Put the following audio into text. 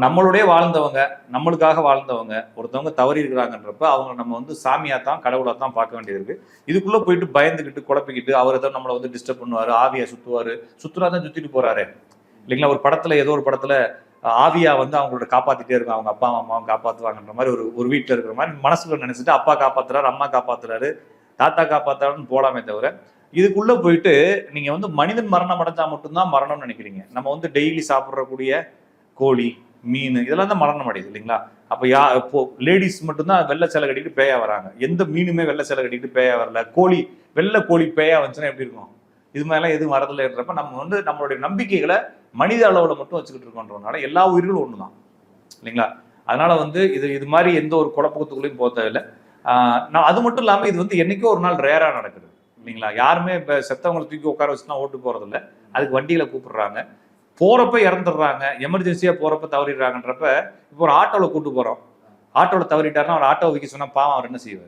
நம்மளுடைய வாழ்ந்தவங்க, நம்மளுக்காக வாழ்ந்தவங்க ஒருத்தவங்க தவறி இருக்கிறாங்கன்றப்ப அவங்க நம்ம வந்து சாமியா தான் கடவுளா தான் பார்க்க வேண்டியது இருக்கு. இதுக்குள்ள போயிட்டு பயந்துகிட்டு குழப்பிக்கிட்டு அவர் ஏதோ நம்மளை வந்து டிஸ்டர்ப் பண்ணுவாரு, ஆவியா சுத்துவாரு, சுத்துறாதான் சுத்திட்டு போறாரு இல்லைங்களா? ஒரு படத்துல ஏதோ ஒரு படத்துல ஆவியா வந்து அவங்களோட காப்பாத்திட்டே இருக்கும், அவங்க அப்பா அம்மாவும் காப்பாத்துவாங்கன்ற மாதிரி ஒரு வீட்டுல இருக்கிற மாதிரி மனசுக்குள்ள நினைச்சிட்டு அப்பா காப்பாத்துறாரு, அம்மா காப்பாத்துறாரு, தாத்தா காப்பாத்துறாருன்னு போலாமே தவிர இதுக்குள்ள போயிட்டு நீங்க வந்து மனிதன் மரணம் அடைஞ்சா மட்டும்தான் மரணம்னு நினைக்கிறீங்க. நம்ம வந்து டெய்லி சாப்பிடக்கூடிய கோழி, மீன் இதெல்லாம் தான் மரணம் அடையுது இல்லைங்களா? அப்ப இப்போ லேடிஸ் மட்டும்தான் வெள்ளை சேலை கட்டிட்டு பேயா வராங்க. எந்த மீனுமே வெள்ளை சேலை கட்டிட்டு பேயா வரல. கோழி, வெள்ளை கோழி பேயா வந்துச்சுன்னா எப்படி இருக்கும்? இது மாதிரிலாம் எதுவும் வரதில்லைன்றப்ப நம்ம வந்து நம்மளுடைய நம்பிக்கைகளை மனித அளவுல மட்டும் வச்சுக்கிட்டு இருக்கோன்றதுனால எல்லா உயிர்களும் ஒண்ணுதான் இல்லைங்களா? அதனால வந்து இது மாதிரி எந்த ஒரு குழப்பத்துக்குள்ளேயும் போக தேவையில்லை. நான் அது மட்டும் இல்லாம இது வந்து என்னைக்கோ ஒரு நாள் ரேரா நடக்குது இல்லைங்களா? யாருமே இப்ப செத்தவங்களை தூக்கி உட்கார வச்சுலாம் ஓட்டு போறது இல்லை. அதுக்கு வண்டியில கூப்பிடுறாங்க, போறப்ப இறந்துடுறாங்க, எமர்ஜென்சியா போறப்ப தவறிடுறாங்கன்றப்ப இப்போ ஒரு ஆட்டோல கூட்டு போறோம், ஆட்டோல தவறிட்டாருன்னா ஒரு ஆட்டோ வைக்க சொன்னா பாவம் அவர் என்ன செய்வாரு?